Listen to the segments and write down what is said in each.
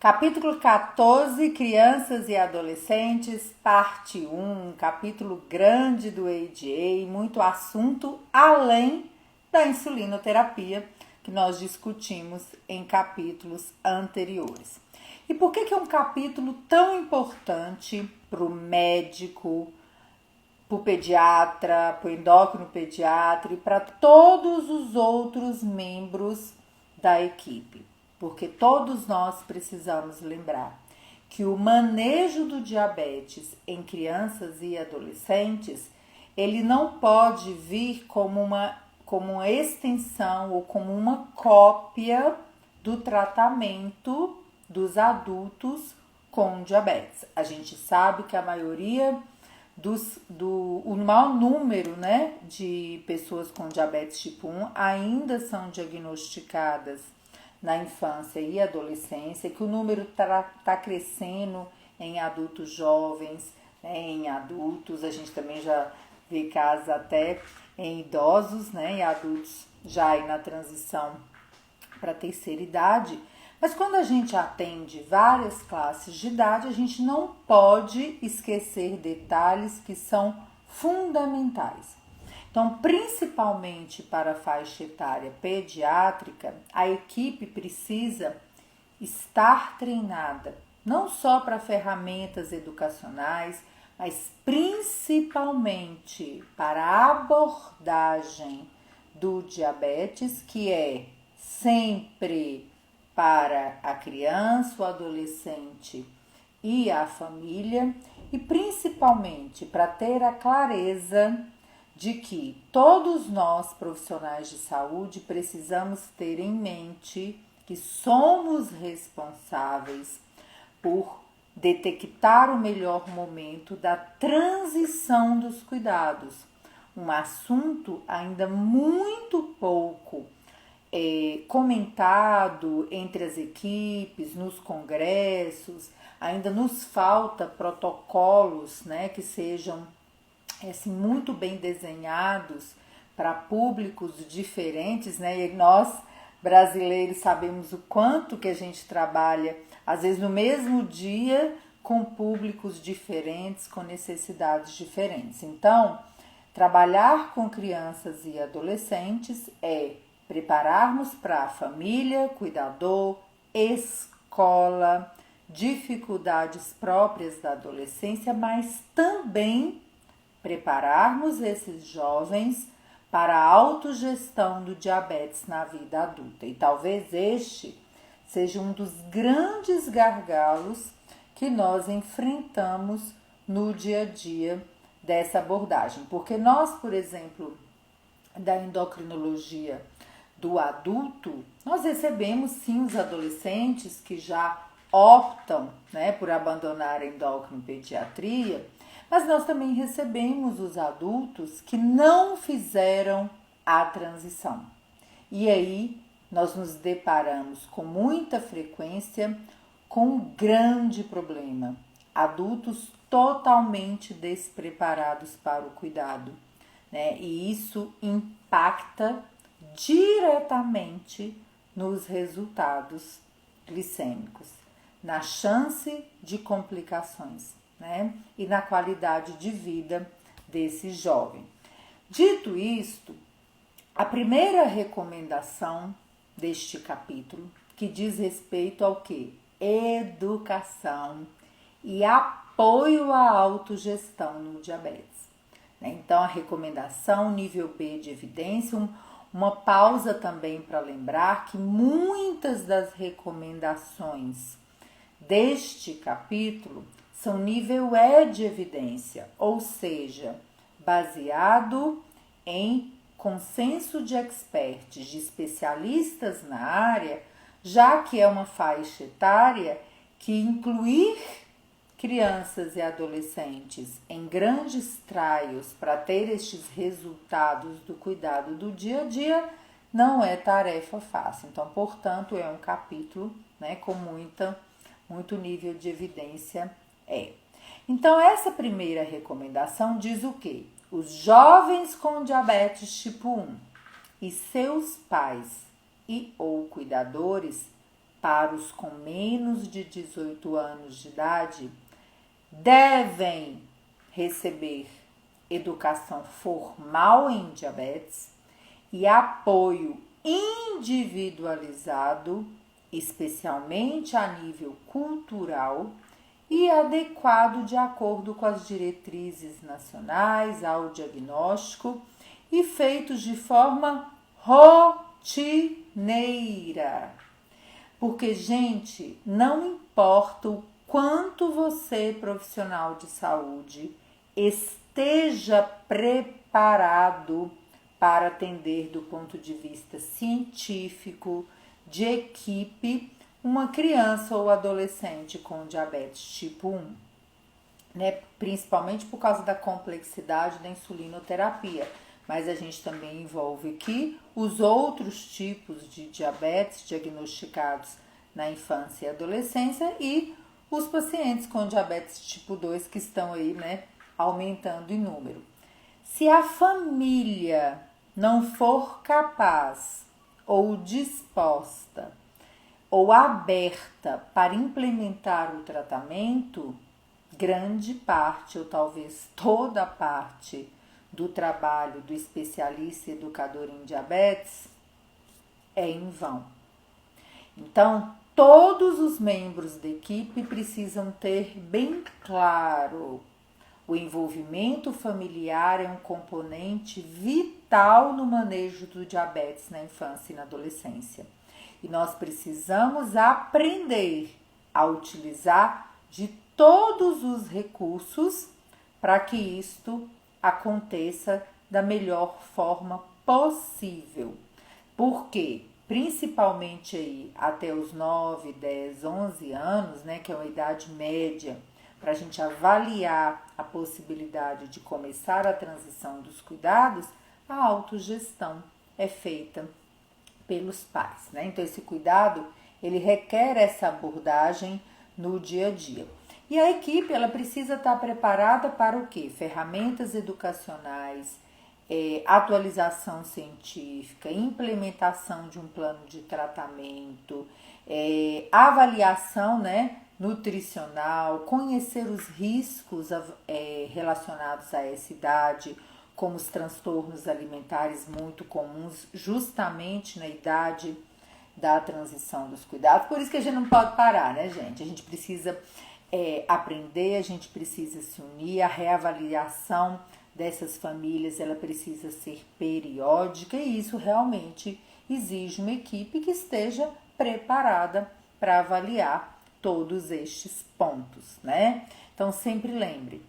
Capítulo 14, Crianças e Adolescentes, parte 1, capítulo grande do ADA, muito assunto além da insulinoterapia que nós discutimos em capítulos anteriores. E por que é um capítulo tão importante para o médico, para o pediatra, para o endócrino pediatra e para todos os outros membros da equipe? Porque todos nós precisamos lembrar que o manejo do diabetes em crianças e adolescentes, ele não pode vir como uma extensão ou como uma cópia do tratamento dos adultos com diabetes. A gente sabe que a maioria o maior número, de pessoas com diabetes tipo 1 ainda são diagnosticadas na infância e adolescência, que o número tá crescendo em adultos jovens, em adultos, a gente também já vê casos até em idosos, em adultos já aí na transição para a terceira idade. Mas quando a gente atende várias classes de idade, a gente não pode esquecer detalhes que são fundamentais. Então, principalmente para a faixa etária pediátrica, a equipe precisa estar treinada, não só para ferramentas educacionais, mas principalmente para a abordagem do diabetes, que é sempre para a criança, o adolescente e a família, e principalmente para ter a clareza de que todos nós, profissionais de saúde, precisamos ter em mente que somos responsáveis por detectar o melhor momento da transição dos cuidados. Um assunto ainda muito pouco comentado entre as equipes, nos congressos, ainda nos falta protocolos, que sejam assim, muito bem desenhados para públicos diferentes, E nós, brasileiros, sabemos o quanto que a gente trabalha, às vezes no mesmo dia, com públicos diferentes, com necessidades diferentes. Então, trabalhar com crianças e adolescentes é prepararmos para a família, cuidador, escola, dificuldades próprias da adolescência, mas também prepararmos esses jovens para a autogestão do diabetes na vida adulta. E talvez este seja um dos grandes gargalos que nós enfrentamos no dia a dia dessa abordagem. Porque nós, por exemplo, da endocrinologia do adulto, nós recebemos sim os adolescentes que já optam, por abandonar a endocrinopediatria, mas nós também recebemos os adultos que não fizeram a transição. E aí nós nos deparamos com muita frequência com um grande problema. Adultos totalmente despreparados para o cuidado, E isso impacta diretamente nos resultados glicêmicos, na chance de complicações, e na qualidade de vida desse jovem. Dito isto, a primeira recomendação deste capítulo, que diz respeito ao quê? Educação e apoio à autogestão no diabetes. Então, a recomendação nível B de evidência, uma pausa também para lembrar que muitas das recomendações deste capítulo são nível E de evidência, ou seja, baseado em consenso de experts, de especialistas na área, já que é uma faixa etária que incluir crianças e adolescentes em grandes trials para ter estes resultados do cuidado do dia a dia não é tarefa fácil. Então, portanto, é um capítulo, com muito nível de evidência. Então, essa primeira recomendação diz o quê? Os jovens com diabetes tipo 1 e seus pais e ou cuidadores para os com menos de 18 anos de idade devem receber educação formal em diabetes e apoio individualizado, especialmente a nível cultural e adequado de acordo com as diretrizes nacionais ao diagnóstico e feitos de forma rotineira. Porque, gente, não importa o quanto você, profissional de saúde, esteja preparado para atender do ponto de vista científico, de equipe, uma criança ou adolescente com diabetes tipo 1, né? Principalmente por causa da complexidade da insulinoterapia. Mas a gente também envolve aqui os outros tipos de diabetes diagnosticados na infância e adolescência e os pacientes com diabetes tipo 2 que estão aí, né, aumentando em número. Se a família não for capaz ou disposta ou aberta para implementar o tratamento, grande parte ou talvez toda a parte do trabalho do especialista e educador em diabetes é em vão. Então, todos os membros da equipe precisam ter bem claro: o envolvimento familiar é um componente vital no manejo do diabetes na infância e na adolescência. E nós precisamos aprender a utilizar de todos os recursos para que isto aconteça da melhor forma possível. Porque, principalmente aí até os 9, 10, 11 anos, né, que é uma idade média, para a gente avaliar a possibilidade de começar a transição dos cuidados, a autogestão é feita pelos pais, né? Então, esse cuidado, ele requer essa abordagem no dia a dia. E a equipe, ela precisa estar preparada para o quê? Ferramentas educacionais, atualização científica, implementação de um plano de tratamento, avaliação, né, nutricional, conhecer os riscos relacionados a essa idade, como os transtornos alimentares muito comuns justamente na idade da transição dos cuidados. Por isso que a gente não pode parar, né, gente? A gente precisa aprender, a gente precisa se unir, a reavaliação dessas famílias, ela precisa ser periódica e isso realmente exige uma equipe que esteja preparada para avaliar todos estes pontos, né? Então, sempre lembre,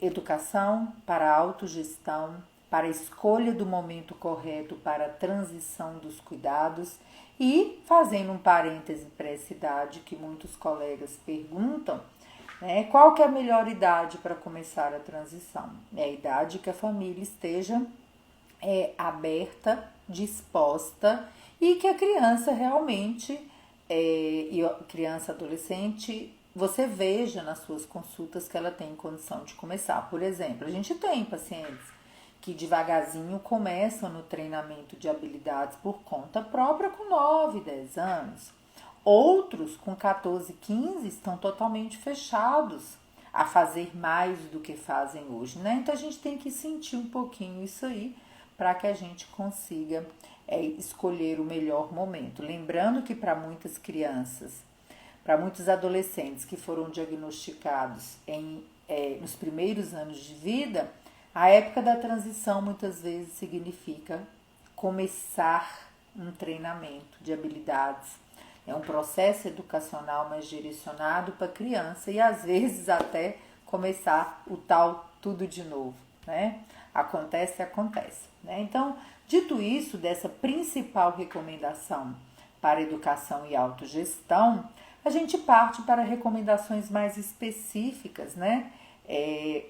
educação para a autogestão, para a escolha do momento correto para a transição dos cuidados e, fazendo um parêntese para essa idade que muitos colegas perguntam, né, qual que é a melhor idade para começar a transição? É a idade que a família esteja aberta, disposta e que a criança realmente, e a criança adolescente, você veja nas suas consultas que ela tem condição de começar. Por exemplo, a gente tem pacientes que devagarzinho começam no treinamento de habilidades por conta própria com 9, 10 anos. Outros com 14, 15 estão totalmente fechados a fazer mais do que fazem hoje, né? Então a gente tem que sentir um pouquinho isso aí para que a gente consiga escolher o melhor momento. Lembrando que para muitas crianças, para muitos adolescentes que foram diagnosticados nos primeiros anos de vida, a época da transição muitas vezes significa começar um treinamento de habilidades. É um processo educacional mais direcionado para a criança e às vezes até começar o tal tudo de novo, né? Acontece, né? Então, dito isso, dessa principal recomendação para educação e autogestão, a gente parte para recomendações mais específicas, né?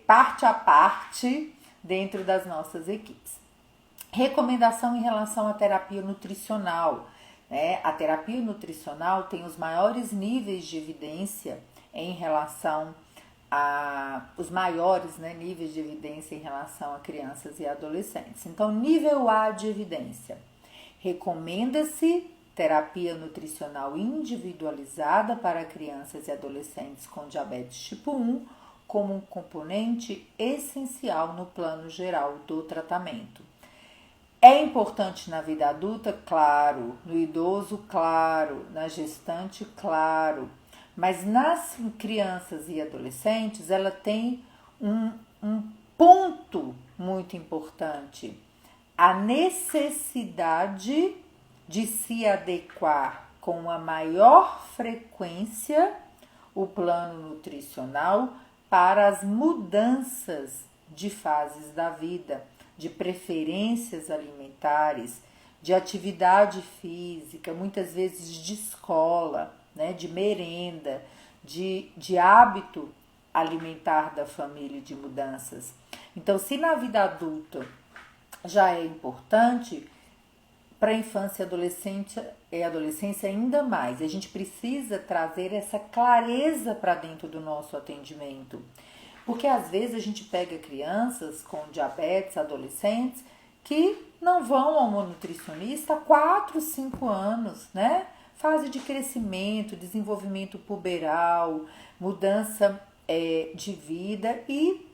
Parte a parte dentro das nossas equipes. Recomendação em relação à terapia nutricional. A terapia nutricional tem os maiores níveis de evidência em relação os maiores, né, níveis de evidência em relação a crianças e adolescentes. Então, nível A de evidência. Recomenda-se terapia nutricional individualizada para crianças e adolescentes com diabetes tipo 1 como um componente essencial no plano geral do tratamento. É importante na vida adulta? Claro. No idoso? Claro. Na gestante? Claro. Mas nas crianças e adolescentes, ela tem um ponto muito importante: a necessidade de se adequar com uma maior frequência o plano nutricional para as mudanças de fases da vida, de preferências alimentares, de atividade física, muitas vezes de escola, né, de merenda, de hábito alimentar da família e de mudanças. Então, se na vida adulta já é importante, para a infância e adolescência ainda mais. A gente precisa trazer essa clareza para dentro do nosso atendimento. Porque às vezes a gente pega crianças com diabetes, adolescentes, que não vão ao nutricionista há 4, 5 anos, né? Fase de crescimento, desenvolvimento puberal, mudança de vida e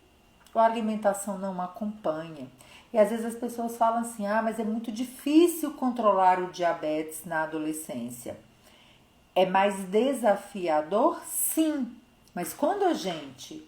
a alimentação não acompanha. E às vezes as pessoas falam assim, mas é muito difícil controlar o diabetes na adolescência. É mais desafiador? Sim, mas quando a gente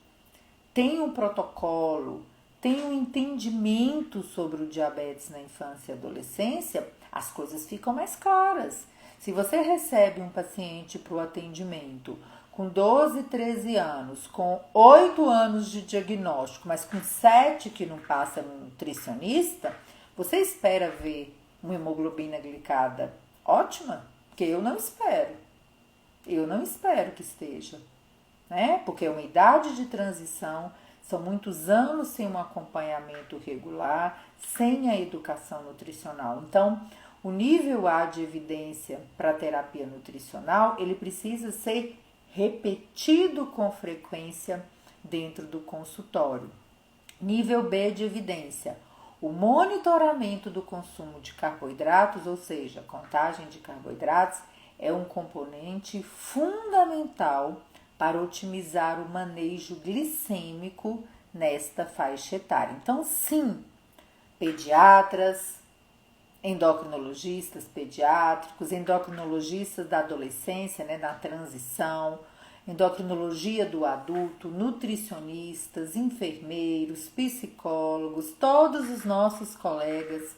tem um protocolo, tem um entendimento sobre o diabetes na infância e adolescência, as coisas ficam mais claras. Se você recebe um paciente para o atendimento com 12, 13 anos, com 8 anos de diagnóstico, mas com 7 que não passa no nutricionista, você espera ver uma hemoglobina glicada ótima? Porque eu não espero. Eu não espero que esteja, né? Porque é uma idade de transição, são muitos anos sem um acompanhamento regular, sem a educação nutricional. Então, o nível A de evidência para a terapia nutricional, ele precisa ser repetido com frequência dentro do consultório. Nível B de evidência, o monitoramento do consumo de carboidratos, ou seja, contagem de carboidratos, é um componente fundamental para otimizar o manejo glicêmico nesta faixa etária. Então, sim, pediatras, endocrinologistas pediátricos, endocrinologistas da adolescência, né, na transição, endocrinologia do adulto, nutricionistas, enfermeiros, psicólogos, todos os nossos colegas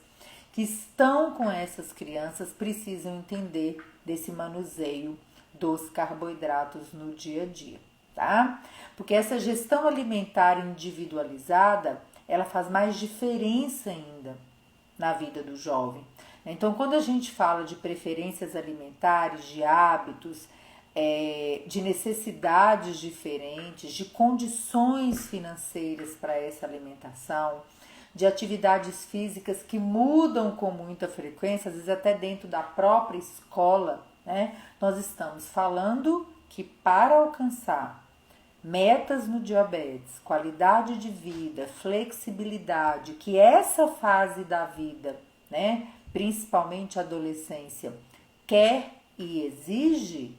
que estão com essas crianças precisam entender desse manuseio dos carboidratos no dia a dia, tá? Porque essa gestão alimentar individualizada, ela faz mais diferença ainda na vida do jovem. Então, quando a gente fala de preferências alimentares, de hábitos, de necessidades diferentes, de condições financeiras para essa alimentação, de atividades físicas que mudam com muita frequência, às vezes até dentro da própria escola, né? Nós estamos falando que para alcançar metas no diabetes, qualidade de vida, flexibilidade, que essa fase da vida, né, principalmente a adolescência, quer e exige,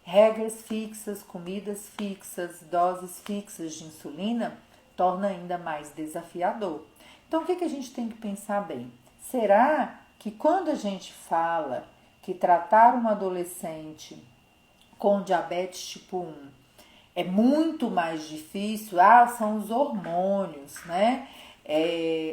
regras fixas, comidas fixas, doses fixas de insulina, torna ainda mais desafiador. Então, o que a gente tem que pensar bem? Será que quando a gente fala que tratar um adolescente com diabetes tipo 1 é muito mais difícil, são os hormônios, né?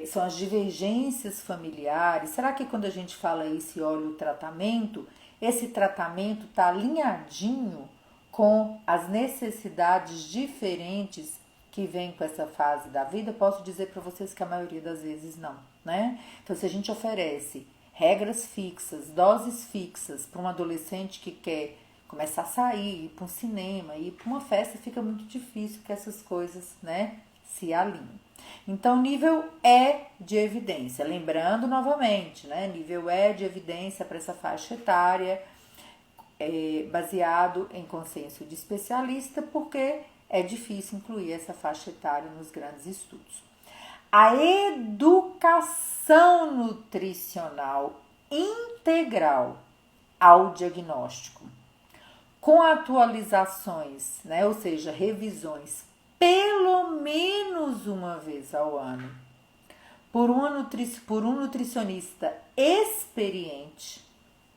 São as divergências familiares. Será que quando a gente fala isso e olha o tratamento, esse tratamento está alinhadinho com as necessidades diferentes que vêm com essa fase da vida? Posso dizer para vocês que a maioria das vezes não, né? Então, se a gente oferece regras fixas, doses fixas para um adolescente que quer começar a sair, ir para um cinema, ir para uma festa, fica muito difícil que essas coisas, né, se alinhem. Então, nível E de evidência. Lembrando novamente, né, nível E de evidência para essa faixa etária, baseado em consenso de especialista, porque é difícil incluir essa faixa etária nos grandes estudos. A educação nutricional integral ao diagnóstico, com atualizações, né, ou seja, revisões, pelo menos uma vez ao ano, por um nutricionista experiente,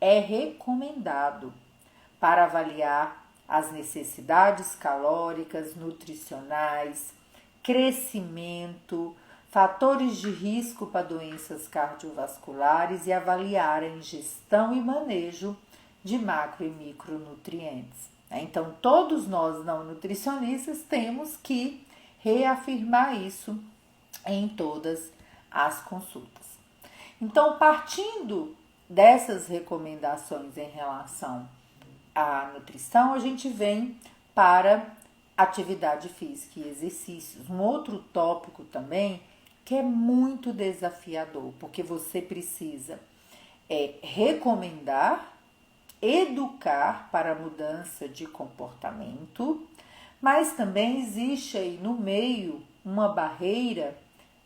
é recomendado para avaliar as necessidades calóricas, nutricionais, crescimento, fatores de risco para doenças cardiovasculares e avaliar a ingestão e manejo de macro e micronutrientes. Então, todos nós não nutricionistas temos que reafirmar isso em todas as consultas. Então, partindo dessas recomendações em relação à nutrição, a gente vem para atividade física e exercícios. Um outro tópico também que é muito desafiador, porque você precisa recomendar, educar para a mudança de comportamento, mas também existe aí no meio uma barreira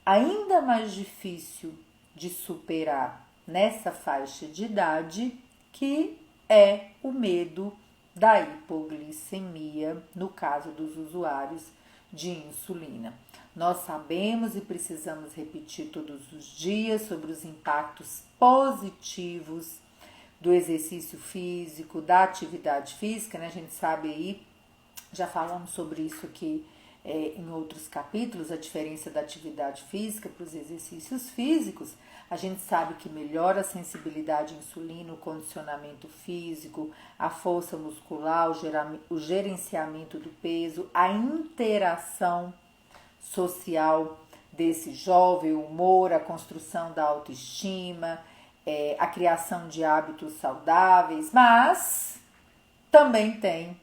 ainda mais difícil de superar nessa faixa de idade, que é o medo da hipoglicemia, no caso dos usuários de insulina. Nós sabemos e precisamos repetir todos os dias sobre os impactos positivos do exercício físico, da atividade física, né? A gente sabe aí, já falamos sobre isso aqui em outros capítulos, a diferença da atividade física para os exercícios físicos. A gente sabe que melhora a sensibilidade à insulina, o condicionamento físico, a força muscular, o gerenciamento do peso, a interação social desse jovem, o humor, a construção da autoestima, a criação de hábitos saudáveis, mas também tem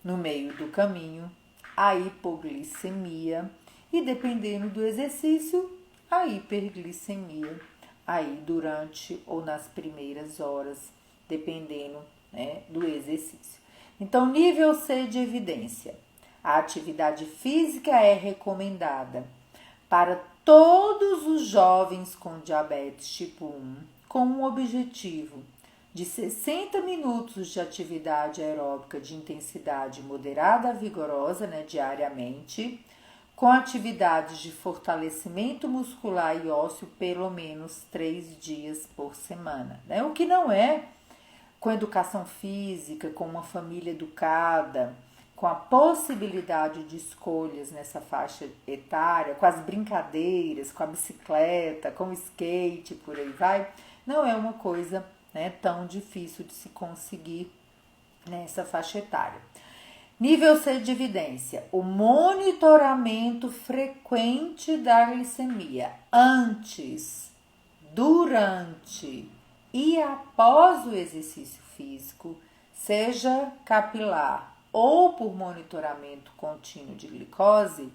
no meio do caminho a hipoglicemia e, dependendo do exercício, a hiperglicemia aí durante ou nas primeiras horas, dependendo, né, do exercício. Então, nível C de evidência. A atividade física é recomendada para todos os jovens com diabetes tipo 1, com um objetivo de 60 minutos de atividade aeróbica de intensidade moderada a vigorosa, né, diariamente, com atividades de fortalecimento muscular e ósseo pelo menos 3 dias por semana, né? O que não é com educação física, com uma família educada, com a possibilidade de escolhas nessa faixa etária, com as brincadeiras, com a bicicleta, com o skate, por aí vai, não é uma coisa, né, tão difícil de se conseguir nessa faixa etária. Nível C de evidência, o monitoramento frequente da glicemia antes, durante e após o exercício físico, seja capilar ou por monitoramento contínuo de glicose,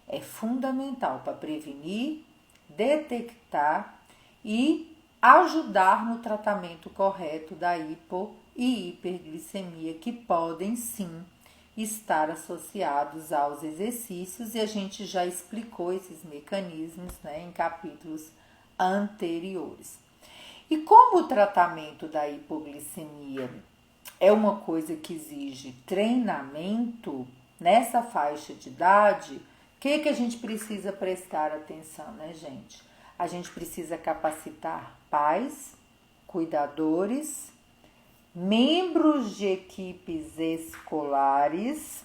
é fundamental para prevenir, detectar e ajudar no tratamento correto da hipo e hiperglicemia, que podem sim estar associados aos exercícios, e a gente já explicou esses mecanismos, né, em capítulos anteriores. E como o tratamento da hipoglicemia é uma coisa que exige treinamento nessa faixa de idade, o que a gente precisa prestar atenção, né, gente? A gente precisa capacitar pais, cuidadores, membros de equipes escolares,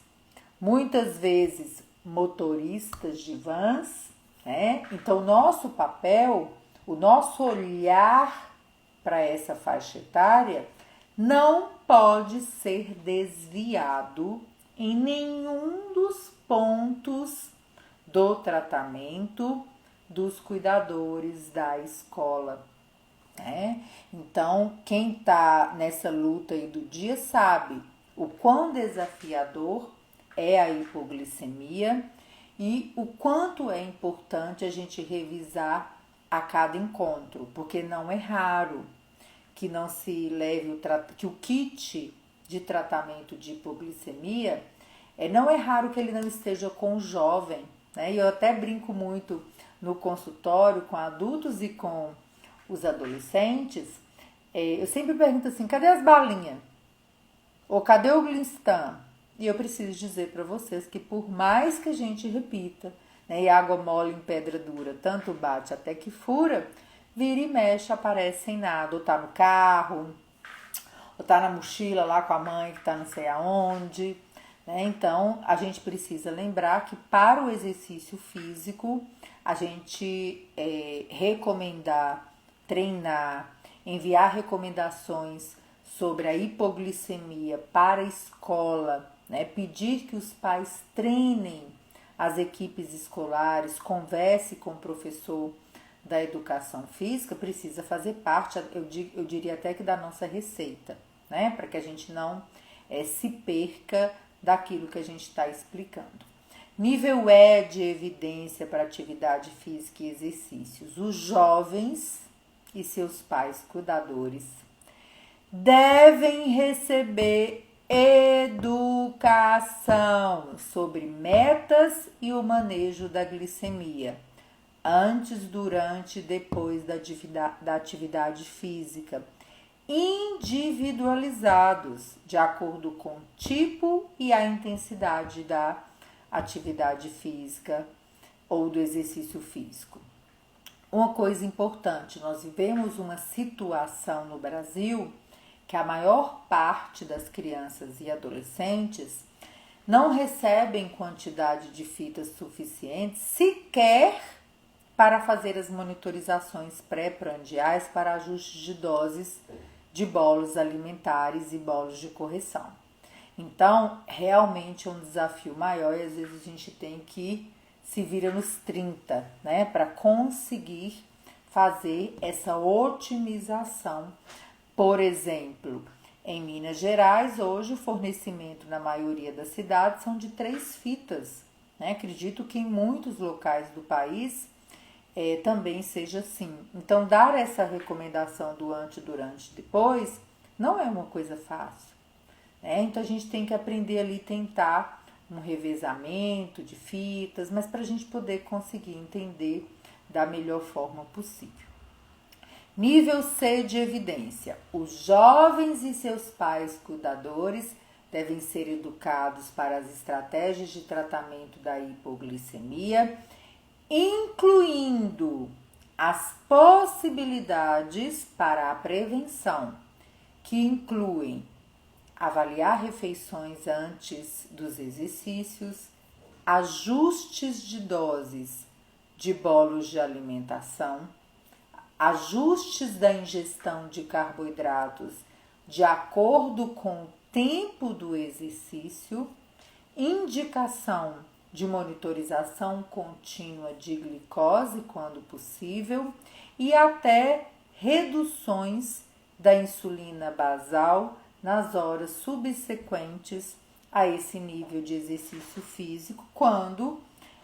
muitas vezes motoristas de vans, né? Então, nosso papel, o nosso olhar para essa faixa etária não pode ser desviado em nenhum dos pontos do tratamento dos cuidadores da escola, né? Então, quem está nessa luta aí do dia sabe o quão desafiador é a hipoglicemia e o quanto é importante a gente revisar a cada encontro, porque não é raro que não se leve que o kit de tratamento de hipoglicemia, não é raro que ele não esteja com o jovem, né? E eu até brinco muito no consultório com adultos e com os adolescentes, Eu sempre pergunto assim, cadê as balinhas? Ou cadê o Glinstan? E eu preciso dizer para vocês que por mais que a gente repita, né, e água mole em pedra dura, tanto bate até que fura, vira e mexe, aparece sem nada. Ou tá no carro, ou tá na mochila lá com a mãe que tá não sei aonde. Né? Então, a gente precisa lembrar que para o exercício físico, a gente recomendar, treinar, enviar recomendações sobre a hipoglicemia para a escola, né? Pedir que os pais treinem as equipes escolares, converse com o professor da educação física, precisa fazer parte, eu diria até que da nossa receita, né? Para que a gente não se perca daquilo que a gente está explicando. Nível E de evidência para atividade física e exercícios. Os jovens e seus pais cuidadores devem receber educação sobre metas e o manejo da glicemia, antes, durante e depois da atividade física, individualizados, de acordo com o tipo e a intensidade da atividade física ou do exercício físico. Uma coisa importante, nós vivemos uma situação no Brasil que a maior parte das crianças e adolescentes não recebem quantidade de fitas suficientes sequer para fazer as monitorizações pré-prandiais para ajustes de doses de bolos alimentares e bolos de correção. Então, realmente é um desafio maior e às vezes a gente tem que se vira nos 30, né, para conseguir fazer essa otimização. Por exemplo, em Minas Gerais, hoje o fornecimento na maioria das cidades são de 3 fitas. Né? Acredito que em muitos locais do país também seja assim. Então, dar essa recomendação do antes, durante e depois não é uma coisa fácil. Né? Então, a gente tem que aprender ali, tentar um revezamento de fitas, mas para a gente poder conseguir entender da melhor forma possível. Nível C de evidência. Os jovens e seus pais cuidadores devem ser educados para as estratégias de tratamento da hipoglicemia, incluindo as possibilidades para a prevenção, que incluem avaliar refeições antes dos exercícios, ajustes de doses de bolos de alimentação, ajustes da ingestão de carboidratos de acordo com o tempo do exercício, indicação de monitorização contínua de glicose quando possível e até reduções da insulina basal nas horas subsequentes a esse nível de exercício físico, quando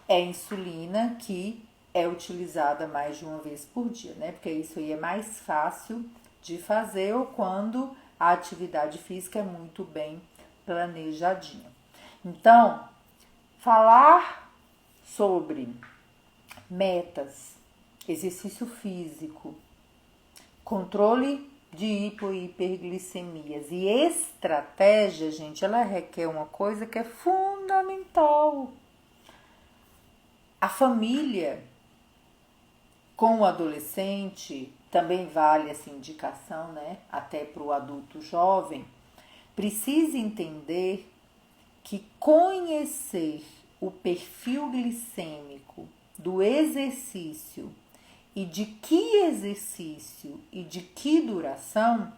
é insulina que é utilizada mais de uma vez por dia, né? Porque isso aí é mais fácil de fazer ou quando a atividade física é muito bem planejadinha. Então, falar sobre metas, exercício físico, controle de hipo e hiperglicemias e estratégia, gente, ela requer uma coisa que é fundamental. A família com o adolescente, também vale essa indicação, né? Até para o adulto jovem, precisa entender que conhecer o perfil glicêmico do exercício e de que exercício e de que duração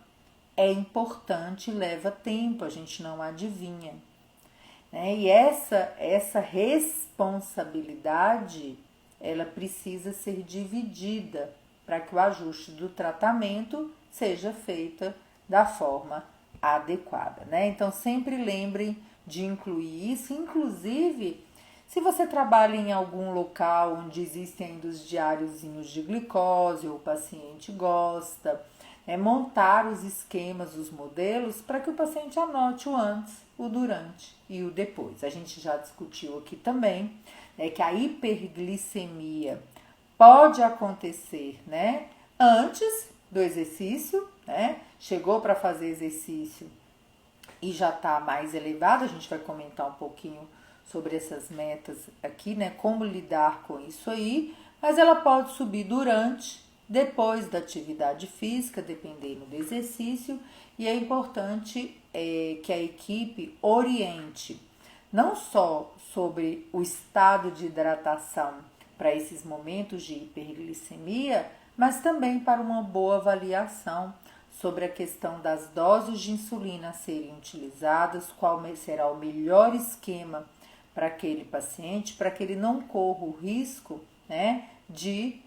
é importante e leva tempo, a gente não adivinha. Né? E essa responsabilidade, ela precisa ser dividida para que o ajuste do tratamento seja feita da forma adequada, né? Então, sempre lembrem de incluir isso, inclusive, se você trabalha em algum local onde existem ainda os diáriozinhos de glicose, ou o paciente gosta, montar os esquemas, os modelos, para que o paciente anote o antes, o durante e o depois. A gente já discutiu aqui também que a hiperglicemia pode acontecer, né, antes do exercício, né? Chegou para fazer exercício e já está mais elevado, a gente vai comentar um pouquinho sobre essas metas aqui, né? Como lidar com isso aí, mas ela pode subir durante, depois da atividade física, dependendo do exercício, e é importante que a equipe oriente não só sobre o estado de hidratação para esses momentos de hiperglicemia, mas também para uma boa avaliação sobre a questão das doses de insulina a serem utilizadas, qual será o melhor esquema para aquele paciente, para que ele não corra o risco, né, de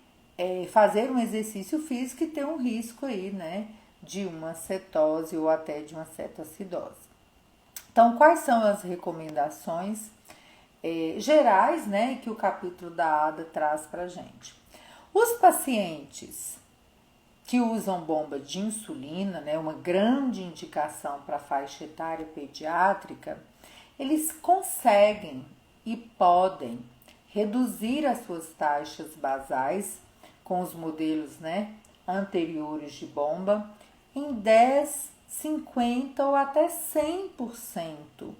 fazer um exercício físico e ter um risco aí, né, de uma cetose ou até de uma cetoacidose. Então, quais são as recomendações gerais, né, que o capítulo da ADA traz para a gente? Os pacientes que usam bomba de insulina, né, uma grande indicação para a faixa etária pediátrica, eles conseguem e podem reduzir as suas taxas basais com os modelos, né, anteriores de bomba em 10, 50 ou até 100%,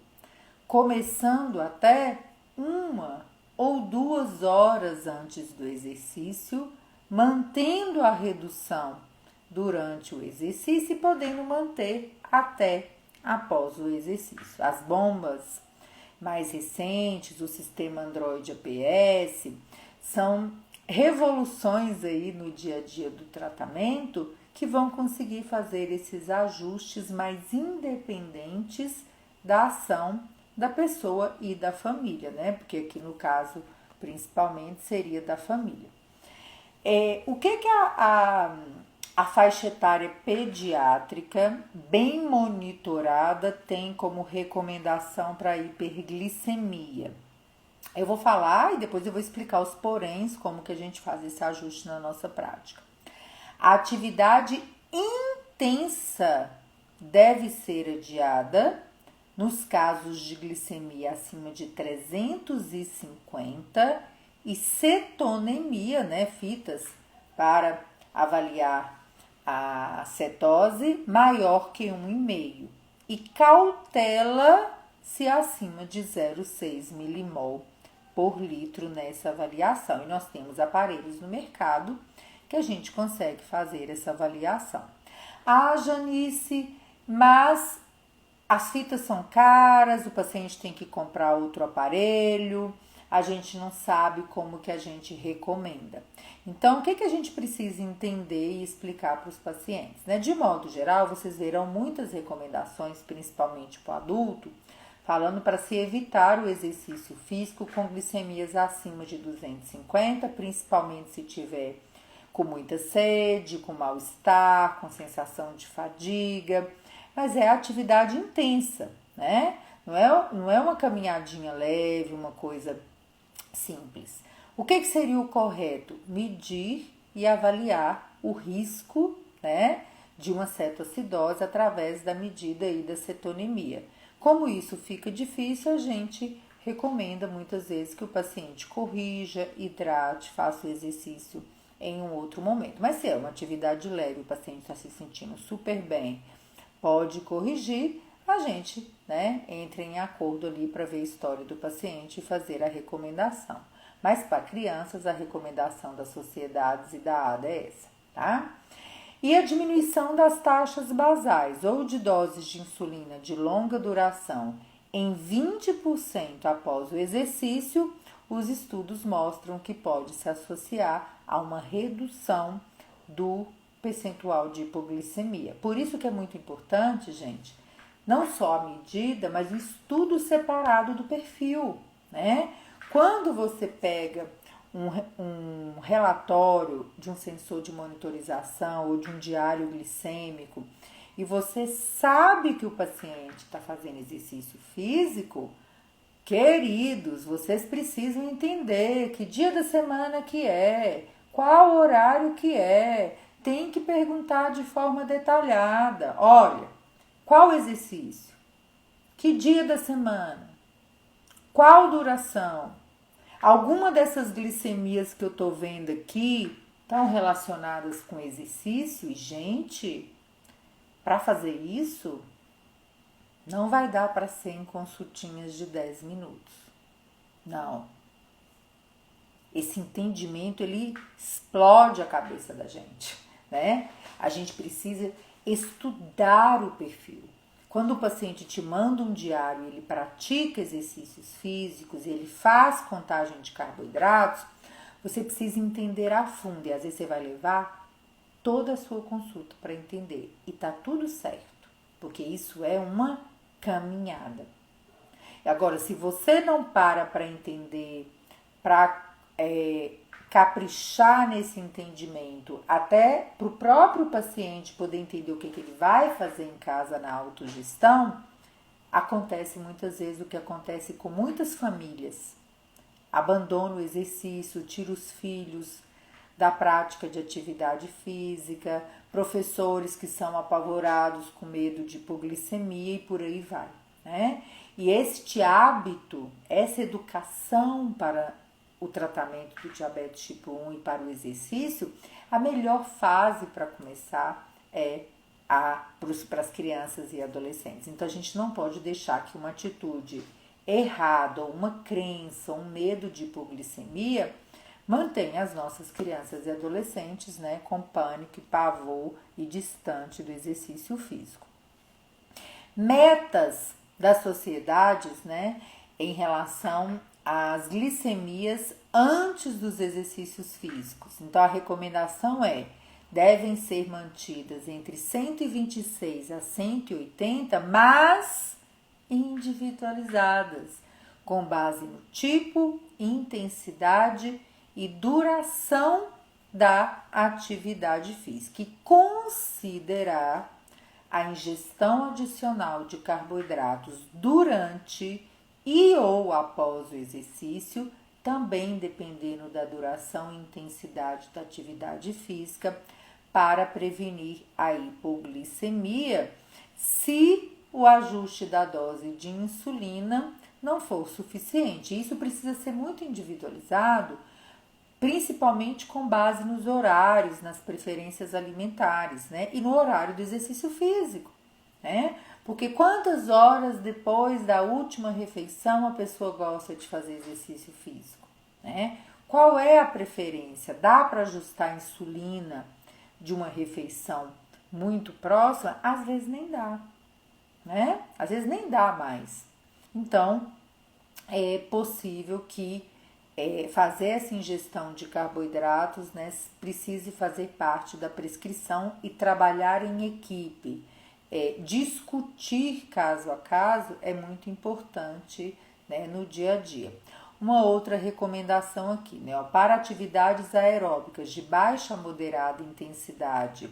começando até 1 ou 2 horas antes do exercício, mantendo a redução durante o exercício e podendo manter até após o exercício. As bombas mais recentes, o sistema Android APS, são revoluções aí no dia a dia do tratamento que vão conseguir fazer esses ajustes mais independentes da ação da pessoa e da família, né? Porque aqui no caso, principalmente, seria da família. O que a faixa etária pediátrica bem monitorada tem como recomendação para hiperglicemia? Eu vou falar e depois eu vou explicar os poréns, como que a gente faz esse ajuste na nossa prática. A atividade intensa deve ser adiada nos casos de glicemia acima de 350 e cetonemia, né, fitas para avaliar a cetose maior que 1,5 e cautela se acima de 0,6 milimol por litro nessa avaliação. E nós temos aparelhos no mercado que a gente consegue fazer essa avaliação. Janice, mas as fitas são caras, o paciente tem que comprar outro aparelho, a gente não sabe como que a gente recomenda. Então, o que a gente precisa entender e explicar para os pacientes, né? De modo geral, vocês verão muitas recomendações, principalmente para o adulto, falando para se evitar o exercício físico com glicemias acima de 250, principalmente se tiver com muita sede, com mal-estar, com sensação de fadiga, mas é atividade intensa, né? Não é uma caminhadinha leve, uma coisa simples. O que seria o correto? Medir e avaliar o risco, né, de uma cetoacidose através da medida aí da cetonemia. Como isso fica difícil, a gente recomenda muitas vezes que o paciente corrija, hidrate, faça o exercício em um outro momento. Mas se é uma atividade leve, o paciente está se sentindo super bem, pode corrigir, a gente, né, entra em acordo ali para ver a história do paciente e fazer a recomendação. Mas para crianças, a recomendação das sociedades e da ADA é essa, tá? E a diminuição das taxas basais ou de doses de insulina de longa duração em 20% após o exercício, os estudos mostram que pode se associar a uma redução do percentual de hipoglicemia. Por isso que é muito importante, gente, não só a medida, mas o estudo separado do perfil, né? Quando você pega um relatório de um sensor de monitorização ou de um diário glicêmico e você sabe que o paciente está fazendo exercício físico, queridos, vocês precisam entender que dia da semana que é, qual horário que é, tem que perguntar de forma detalhada. Olha, qual exercício? Que dia da semana? Qual duração? Alguma dessas glicemias que eu tô vendo aqui estão relacionadas com exercício. E, gente, para fazer isso, não vai dar para ser em consultinhas de 10 minutos. Não. Esse entendimento, ele explode a cabeça da gente, né? A gente precisa estudar o perfil. Quando o paciente te manda um diário, ele pratica exercícios físicos, ele faz contagem de carboidratos, você precisa entender a fundo. E às vezes você vai levar toda a sua consulta para entender. E tá tudo certo, porque isso é uma caminhada. Agora, se você não para entender, para caprichar nesse entendimento, até para o próprio paciente poder entender o que ele vai fazer em casa na autogestão, acontece muitas vezes o que acontece com muitas famílias. Abandona o exercício, tira os filhos da prática de atividade física, professores que são apavorados com medo de hipoglicemia e por aí vai, né? E este hábito, essa educação para o tratamento do diabetes tipo 1 e para o exercício, a melhor fase para começar é para as crianças e adolescentes. Então a gente não pode deixar que uma atitude errada, uma crença, um medo de hipoglicemia mantenha as nossas crianças e adolescentes, né, com pânico, pavor e distante do exercício físico. Metas das sociedades, né, em relação às glicemias antes dos exercícios físicos. Então a recomendação devem ser mantidas entre 126 a 180, mas individualizadas, com base no tipo, intensidade e duração da atividade física, e considerar a ingestão adicional de carboidratos durante e ou após o exercício, também dependendo da duração e intensidade da atividade física, para prevenir a hipoglicemia, se o ajuste da dose de insulina não for suficiente. Isso precisa ser muito individualizado, principalmente com base nos horários, nas preferências alimentares, né? E no horário do exercício físico, né? Porque quantas horas depois da última refeição a pessoa gosta de fazer exercício físico, né? Qual é a preferência? Dá para ajustar a insulina de uma refeição muito próxima? Às vezes nem dá, né? Às vezes nem dá mais. Então, é possível que fazer essa ingestão de carboidratos, né, precise fazer parte da prescrição e trabalhar em equipe. Discutir caso a caso é muito importante, né, no dia a dia. Uma outra recomendação aqui, né, para atividades aeróbicas de baixa a moderada intensidade,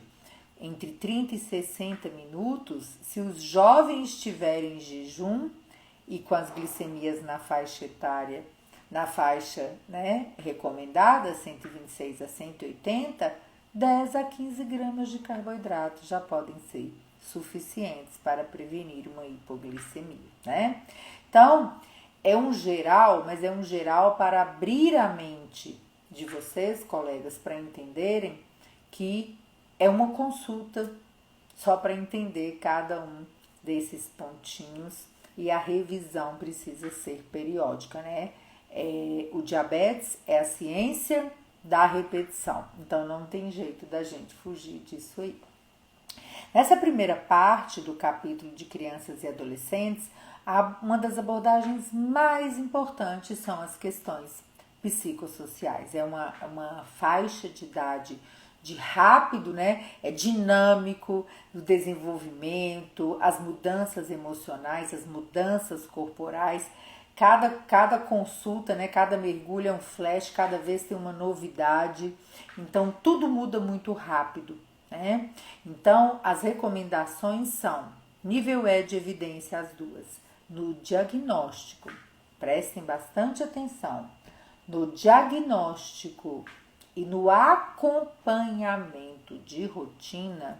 entre 30 e 60 minutos, se os jovens estiverem em jejum e com as glicemias na faixa etária, na faixa, né, recomendada, 126 a 180, 10 a 15 gramas de carboidrato já podem ser suficientes para prevenir uma hipoglicemia, né? Então, é um geral, mas é um geral para abrir a mente de vocês, colegas, para entenderem que é uma consulta só para entender cada um desses pontinhos, e a revisão precisa ser periódica, né? O diabetes é a ciência da repetição, então não tem jeito da gente fugir disso aí. Nessa primeira parte do capítulo de crianças e adolescentes, uma das abordagens mais importantes são as questões psicossociais. É uma faixa de idade de rápido, né? É dinâmico do desenvolvimento, as mudanças emocionais, as mudanças corporais. Cada consulta, né, cada mergulho é um flash, cada vez tem uma novidade, então tudo muda muito rápido, né? Então as recomendações são: nível de evidência, as duas, no diagnóstico, prestem bastante atenção, no diagnóstico e no acompanhamento de rotina,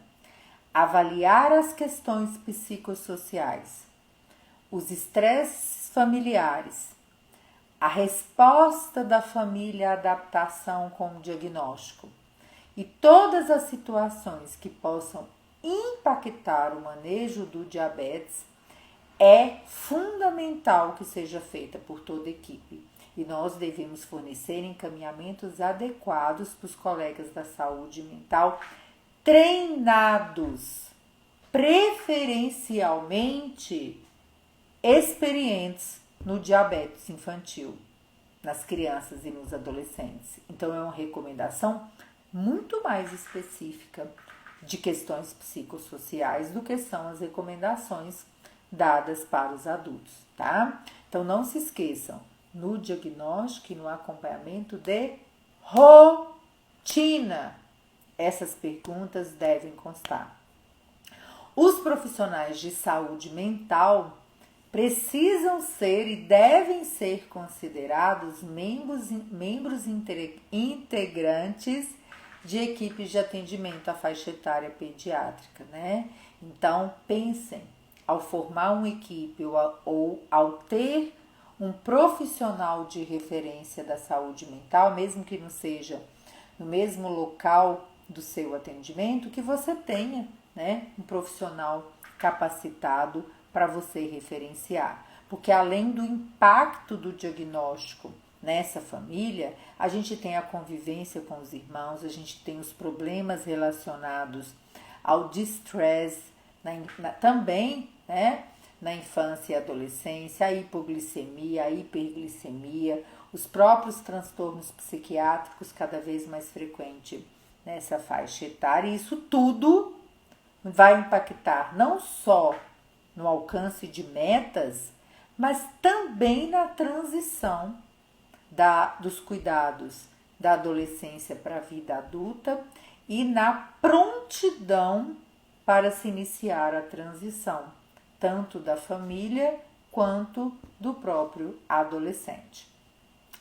avaliar as questões psicossociais, os estresses familiares, a resposta da família à adaptação com o diagnóstico, e todas as situações que possam impactar o manejo do diabetes, é fundamental que seja feita por toda a equipe. E nós devemos fornecer encaminhamentos adequados para os colegas da saúde mental treinados, preferencialmente experientes no diabetes infantil, nas crianças e nos adolescentes. Então, é uma recomendação muito mais específica de questões psicossociais do que são as recomendações dadas para os adultos, tá? Então, não se esqueçam, no diagnóstico e no acompanhamento de rotina, essas perguntas devem constar. Os profissionais de saúde mental precisam ser e devem ser considerados membros integrantes de equipes de atendimento à faixa etária pediátrica, né? Então, pensem, ao formar uma equipe ou ao ter um profissional de referência da saúde mental, mesmo que não seja no mesmo local do seu atendimento, que você tenha, né, um profissional capacitado para você referenciar. Porque além do impacto do diagnóstico nessa família, a gente tem a convivência com os irmãos, a gente tem os problemas relacionados ao distress, também, né, na infância e adolescência, a hipoglicemia, a hiperglicemia, os próprios transtornos psiquiátricos cada vez mais frequentes nessa faixa etária. E isso tudo vai impactar não só no alcance de metas, mas também na transição dos cuidados da adolescência para a vida adulta e na prontidão para se iniciar a transição, tanto da família quanto do próprio adolescente.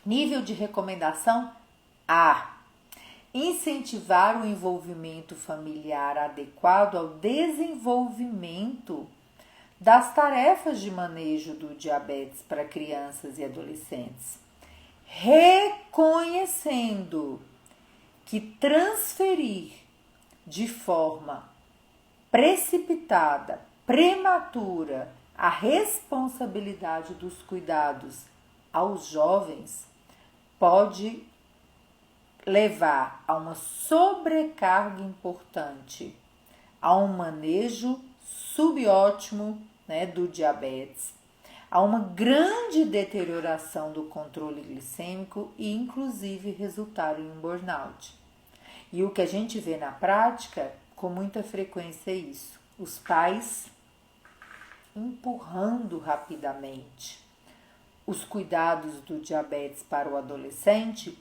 Nível de recomendação A. Incentivar o envolvimento familiar adequado ao desenvolvimento das tarefas de manejo do diabetes para crianças e adolescentes, reconhecendo que transferir de forma precipitada, prematura, a responsabilidade dos cuidados aos jovens pode levar a uma sobrecarga importante, a um manejo subótimo, né, do diabetes, a uma grande deterioração do controle glicêmico e inclusive resultar em um burnout. E o que a gente vê na prática, com muita frequência, é isso: os pais empurrando rapidamente os cuidados do diabetes para o adolescente,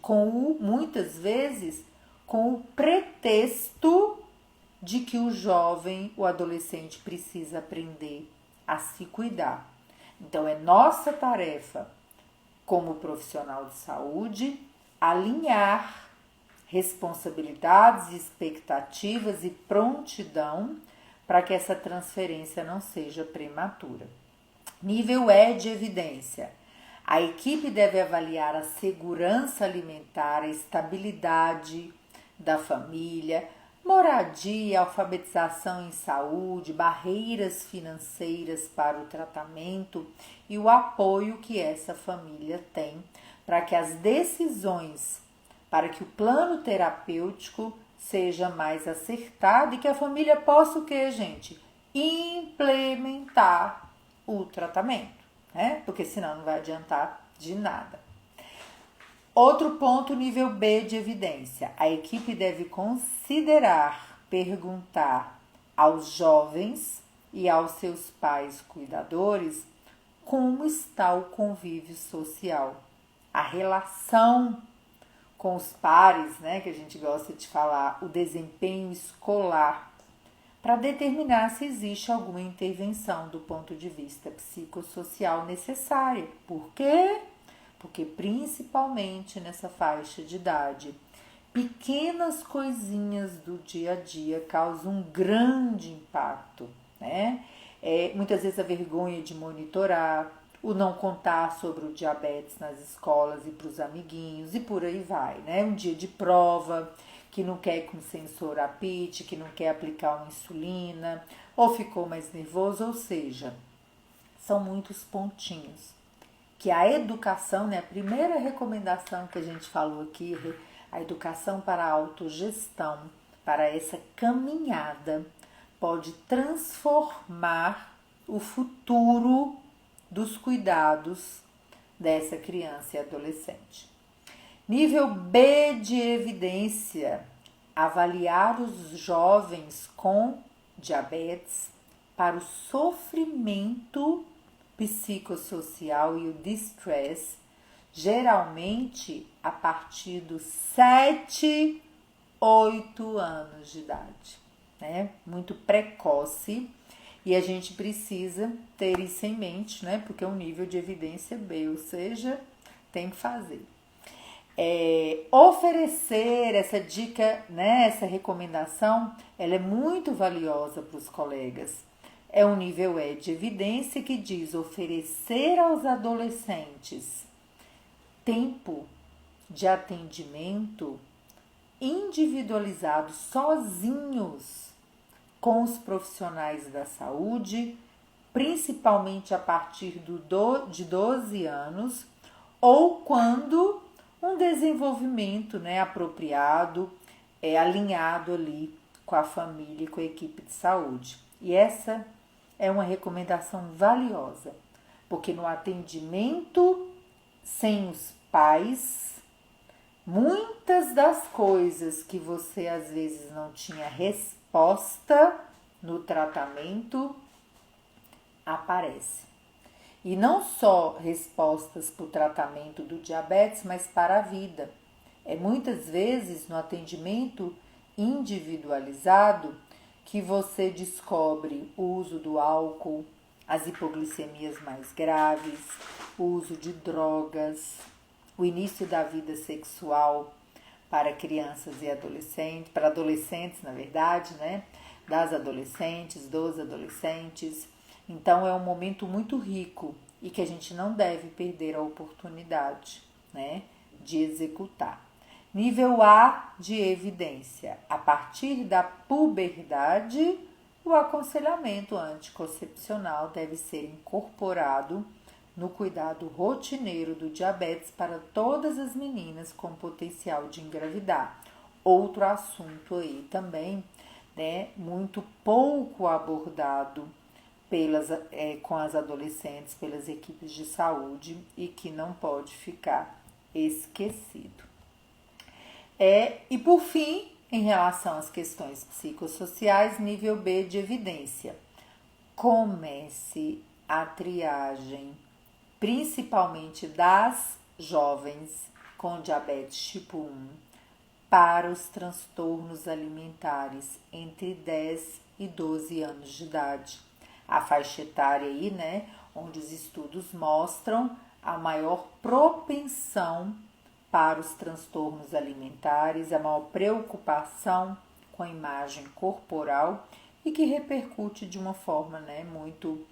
muitas vezes com o pretexto de que o jovem, o adolescente, precisa aprender a se cuidar. Então, é nossa tarefa, como profissional de saúde, alinhar responsabilidades, expectativas e prontidão para que essa transferência não seja prematura. Nível E de evidência. A equipe deve avaliar a segurança alimentar, a estabilidade da família, moradia, alfabetização em saúde, barreiras financeiras para o tratamento e o apoio que essa família tem para que as decisões, para que o plano terapêutico seja mais acertado e que a família possa o quê, gente? Implementar o tratamento, né? Porque senão não vai adiantar de nada. Outro ponto, nível B de evidência. A equipe deve considerar, perguntar aos jovens e aos seus pais cuidadores como está o convívio social, a relação com os pares, né, que a gente gosta de falar, o desempenho escolar, para determinar se existe alguma intervenção do ponto de vista psicossocial necessária. Por quê? Porque principalmente nessa faixa de idade, pequenas coisinhas do dia a dia causam um grande impacto, né? Muitas vezes a vergonha de monitorar, o não contar sobre o diabetes nas escolas e para os amiguinhos e por aí vai, né? Um dia de prova que não quer ir com sensorapite, que não quer aplicar uma insulina, ou ficou mais nervoso, ou seja, são muitos pontinhos. Que a educação, né, a primeira recomendação que a gente falou aqui, a educação para a autogestão, para essa caminhada, pode transformar o futuro dos cuidados dessa criança e adolescente. Nível B de evidência: avaliar os jovens com diabetes para o sofrimento psicossocial e o distress, geralmente a partir dos 7, 8 anos de idade, né? Muito precoce, e a gente precisa ter isso em mente, né? Porque é um nível de evidência B, ou seja, tem que fazer. Oferecer essa dica, né, essa recomendação, ela é muito valiosa para os colegas. É um nível E de evidência que diz oferecer aos adolescentes tempo de atendimento individualizado, sozinhos, com os profissionais da saúde, principalmente a partir de 12 anos, ou quando um desenvolvimento, né, apropriado, alinhado ali com a família e com a equipe de saúde. E essa é uma recomendação valiosa, porque no atendimento sem os pais, muitas das coisas que você às vezes não tinha resposta no tratamento aparecem. E não só respostas para o tratamento do diabetes, mas para a vida. Muitas vezes no atendimento individualizado que você descobre o uso do álcool, as hipoglicemias mais graves, o uso de drogas, o início da vida sexual para crianças e adolescentes, para adolescentes, na verdade, né? Das adolescentes, dos adolescentes. Então é um momento muito rico e que a gente não deve perder a oportunidade, né, de executar. Nível A de evidência: a partir da puberdade, o aconselhamento anticoncepcional deve ser incorporado no cuidado rotineiro do diabetes para todas as meninas com potencial de engravidar. Outro assunto aí também, né, muito pouco abordado com as adolescentes, pelas equipes de saúde e que não pode ficar esquecido. E por fim, em relação às questões psicossociais, nível B de evidência: comece a triagem, principalmente das jovens com diabetes tipo 1, para os transtornos alimentares entre 10 e 12 anos de idade. A faixa etária aí, né, onde os estudos mostram a maior propensão para os transtornos alimentares, a maior preocupação com a imagem corporal e que repercute de uma forma, né, muito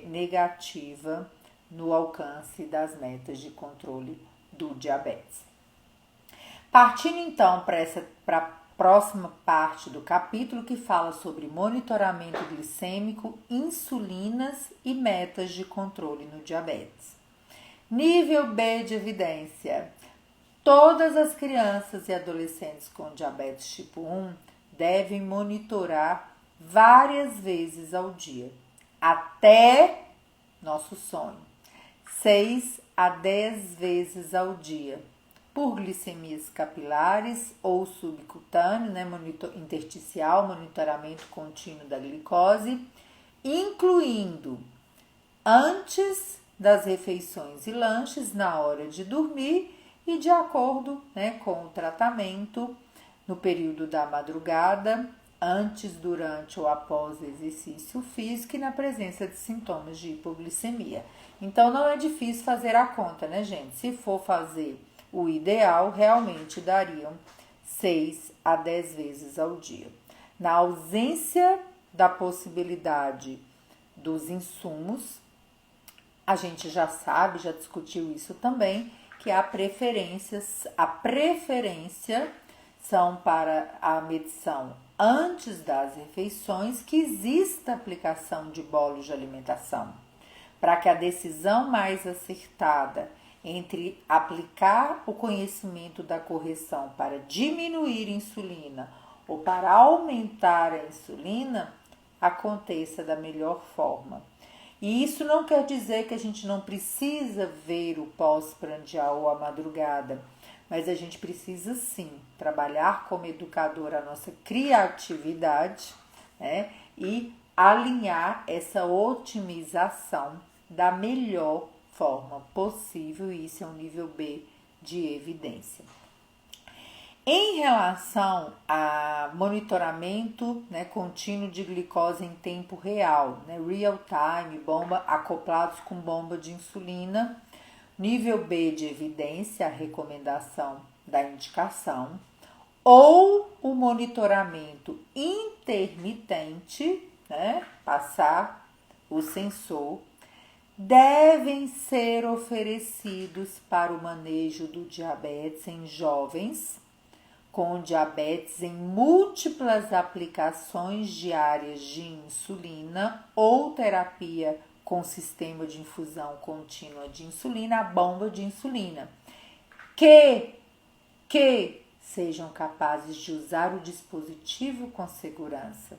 negativa no alcance das metas de controle do diabetes. Partindo então para a próxima parte do capítulo, que fala sobre monitoramento glicêmico, insulinas e metas de controle no diabetes. Nível B de evidência: todas as crianças e adolescentes com diabetes tipo 1 devem monitorar várias vezes ao dia, até nosso sonho, 6 a 10 vezes ao dia, por glicemias capilares ou subcutâneo, né, intersticial, monitoramento contínuo da glicose, incluindo antes das refeições e lanches, na hora de dormir e de acordo, né, com o tratamento no período da madrugada, antes, durante ou após o exercício físico e na presença de sintomas de hipoglicemia. Então não é difícil fazer a conta, né, gente? Se for fazer o ideal, realmente dariam 6 a 10 vezes ao dia. Na ausência da possibilidade dos insumos, a gente já sabe, já discutiu isso também, que a preferência são para a medição antes das refeições, que exista aplicação de bolos de alimentação, para que a decisão mais acertada entre aplicar o conhecimento da correção para diminuir a insulina ou para aumentar a insulina aconteça da melhor forma. E isso não quer dizer que a gente não precisa ver o pós-prandial ou a madrugada, mas a gente precisa sim trabalhar como educador a nossa criatividade, né? E alinhar essa otimização da melhor forma possível, e isso é um nível B de evidência. Em relação a monitoramento, né, contínuo de glicose em tempo real, né, real time, bomba acoplados com bomba de insulina, nível B de evidência, a recomendação da indicação, ou o monitoramento intermitente, né, passar o sensor, devem ser oferecidos para o manejo do diabetes em jovens com diabetes em múltiplas aplicações diárias de insulina ou terapia com sistema de infusão contínua de insulina, a bomba de insulina, que sejam capazes de usar o dispositivo com segurança,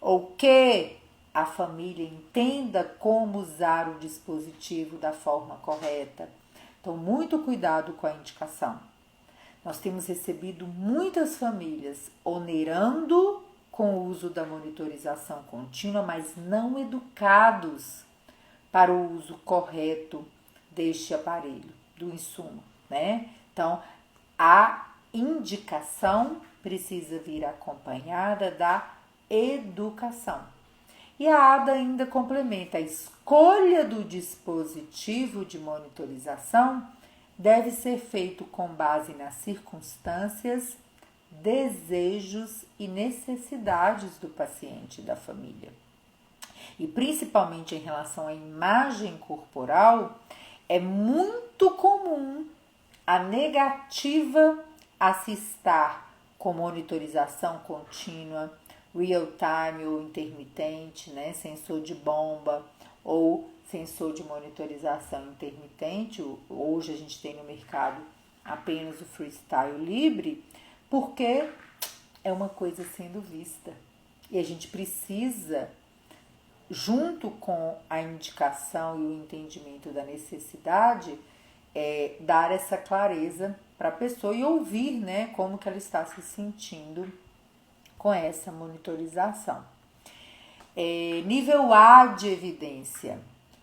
ou que a família entenda como usar o dispositivo da forma correta. Então, muito cuidado com a indicação. Nós temos recebido muitas famílias onerando com o uso da monitorização contínua, mas não educados para o uso correto deste aparelho, do insumo, né? Então, a indicação precisa vir acompanhada da educação. E a ADA ainda complementa: a escolha do dispositivo de monitorização deve ser feito com base nas circunstâncias, desejos e necessidades do paciente e da família. E principalmente em relação à imagem corporal, é muito comum a negativa a se estar com monitorização contínua, real time ou intermitente, né, sensor de bomba ou sensor de monitorização intermitente. Hoje a gente tem no mercado apenas o freestyle livre, porque é uma coisa sendo vista. E a gente precisa, junto com a indicação e o entendimento da necessidade, dar essa clareza para a pessoa e ouvir, né, como que ela está se sentindo com essa monitorização. Nível A de evidência: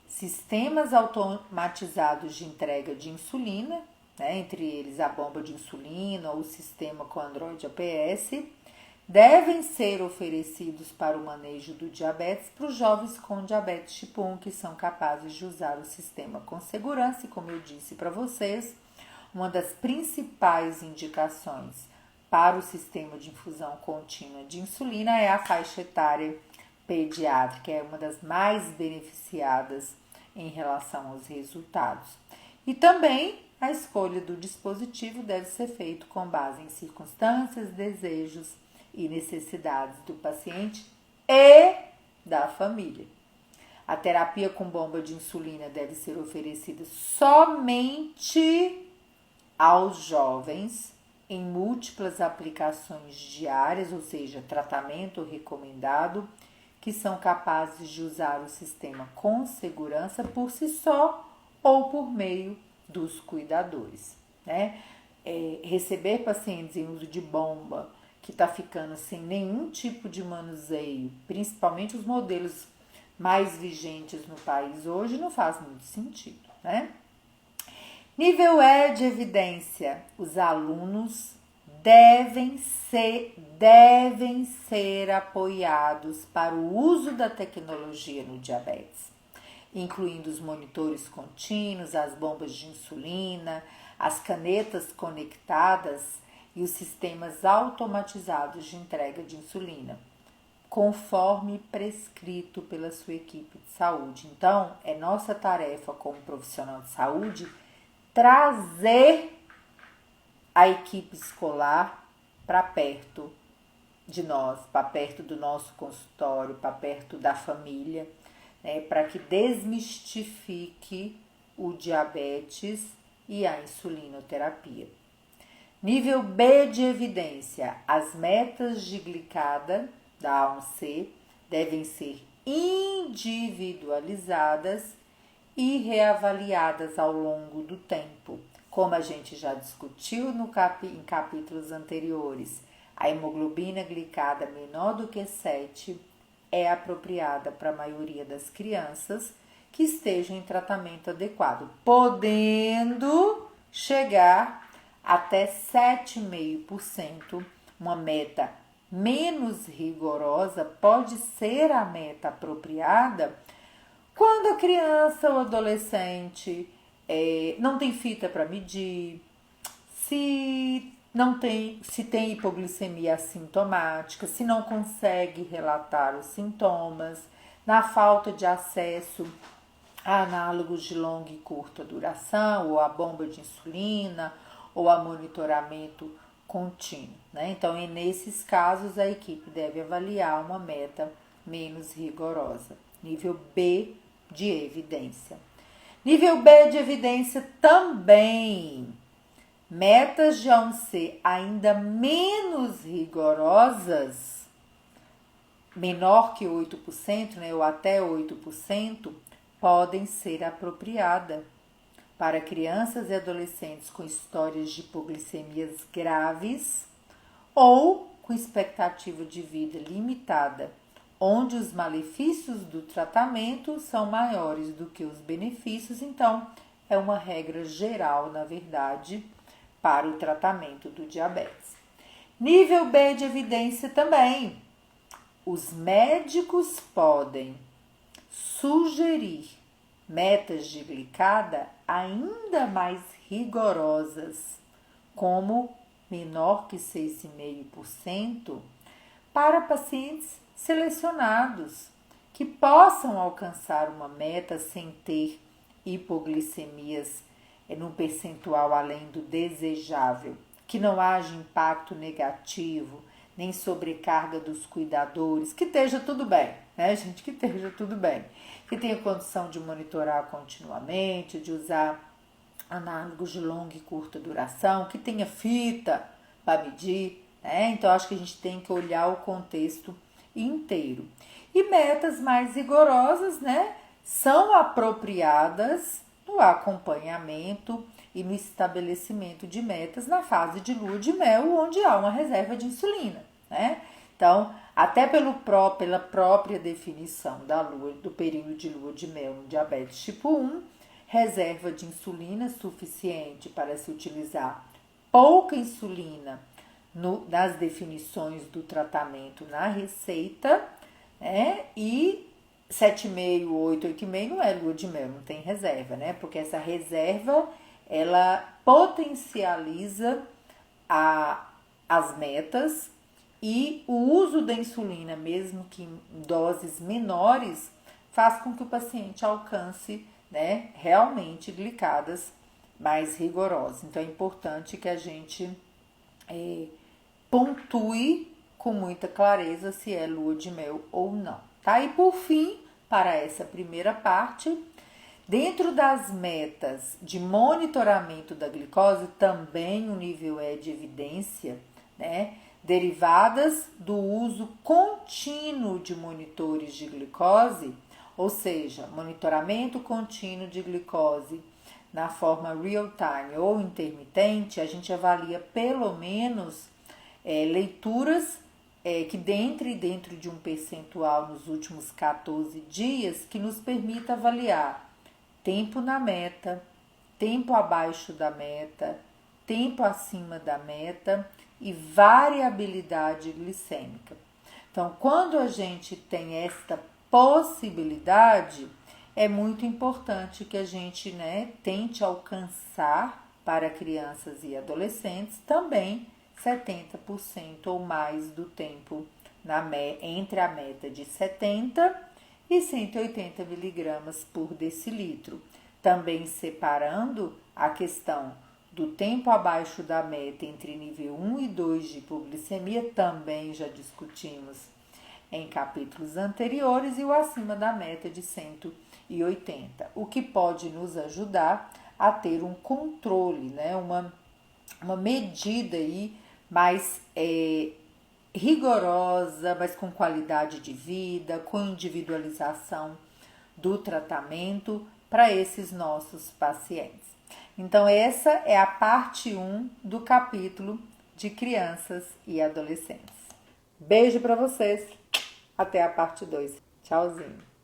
sistemas automatizados de entrega de insulina, né, entre eles a bomba de insulina ou o sistema com Android APS, devem ser oferecidos para o manejo do diabetes para os jovens com diabetes tipo 1 que são capazes de usar o sistema com segurança. E como eu disse para vocês, uma das principais indicações para o sistema de infusão contínua de insulina é a faixa etária pediátrica, é uma das mais beneficiadas em relação aos resultados. E também a escolha do dispositivo deve ser feita com base em circunstâncias, desejos e necessidades do paciente e da família. A terapia com bomba de insulina deve ser oferecida somente aos jovens em múltiplas aplicações diárias, ou seja, tratamento recomendado, que são capazes de usar o sistema com segurança por si só ou por meio dos cuidadores, né? Receber pacientes em uso de bomba que está ficando sem nenhum tipo de manuseio, principalmente os modelos mais vigentes no país hoje, não faz muito sentido, né? Nível E de evidência: os alunos devem ser apoiados para o uso da tecnologia no diabetes, incluindo os monitores contínuos, as bombas de insulina, as canetas conectadas e os sistemas automatizados de entrega de insulina, conforme prescrito pela sua equipe de saúde. Então, é nossa tarefa como profissional de saúde trazer a equipe escolar para perto de nós, para perto do nosso consultório, para perto da família, né, para que desmistifique o diabetes e a insulinoterapia. Nível B de evidência: as metas de glicada da A1C devem ser individualizadas e reavaliadas ao longo do tempo. Como a gente já discutiu em capítulos anteriores, a hemoglobina glicada menor do que 7 é apropriada para a maioria das crianças que estejam em tratamento adequado, podendo chegar até 7,5%. Uma meta menos rigorosa pode ser a meta apropriada quando a criança ou adolescente não tem fita para medir, se tem hipoglicemia assintomática, se não consegue relatar os sintomas, na falta de acesso a análogos de longa e curta duração, ou a bomba de insulina, ou a monitoramento contínuo, né? Então, nesses casos, a equipe deve avaliar uma meta menos rigorosa. Nível B de evidência. Nível B de evidência também. Metas de A1C ainda menos rigorosas, menor que 8%, né, ou até 8%, podem ser apropriadas para crianças e adolescentes com histórias de hipoglicemias graves ou com expectativa de vida limitada, onde os malefícios do tratamento são maiores do que os benefícios. Então, é uma regra geral, na verdade, para o tratamento do diabetes. Nível B de evidência também. Os médicos podem sugerir metas de glicada ainda mais rigorosas, como menor que 6,5%, para pacientes selecionados que possam alcançar uma meta sem ter hipoglicemias num percentual além do desejável, que não haja impacto negativo, nem sobrecarga dos cuidadores, que esteja tudo bem, né, gente? Que esteja tudo bem. Que tenha condição de monitorar continuamente, de usar análogos de longa e curta duração, que tenha fita para medir, né? Então, acho que a gente tem que olhar o contexto inteiro. E metas mais rigorosas, né, são apropriadas no acompanhamento e no estabelecimento de metas na fase de lua de mel, onde há uma reserva de insulina, né? Então, até pela própria definição do período de lua de mel no diabetes tipo 1, reserva de insulina suficiente para se utilizar pouca insulina nas definições do tratamento na receita, né? E 7,5, 8, 8,5 não é lua de mel, não tem reserva, né? Porque essa reserva, ela potencializa as metas, e o uso da insulina, mesmo que em doses menores, faz com que o paciente alcance, né, realmente glicadas mais rigorosas. Então, é importante que a gente pontue com muita clareza se é lua de mel ou não, tá? E por fim, para essa primeira parte, dentro das metas de monitoramento da glicose, também o nível E de evidência, né, derivadas do uso contínuo de monitores de glicose, ou seja, monitoramento contínuo de glicose na forma real-time ou intermitente, a gente avalia pelo menos leituras que dentro de um percentual nos últimos 14 dias, que nos permita avaliar tempo na meta, tempo abaixo da meta, tempo acima da meta e variabilidade glicêmica. Então, quando a gente tem esta possibilidade, é muito importante que a gente, né, tente alcançar para crianças e adolescentes também 70% ou mais do tempo entre a meta de 70 e 180 miligramas por decilitro. Também separando a questão do tempo abaixo da meta entre nível 1 e 2 de hipoglicemia também já discutimos em capítulos anteriores, e o acima da meta de 180, o que pode nos ajudar a ter um controle, né? Uma medida aí mais rigorosa, mas com qualidade de vida, com individualização do tratamento para esses nossos pacientes. Então, essa é a parte 1 do capítulo de crianças e adolescentes. Beijo para vocês. Até a parte 2. Tchauzinho.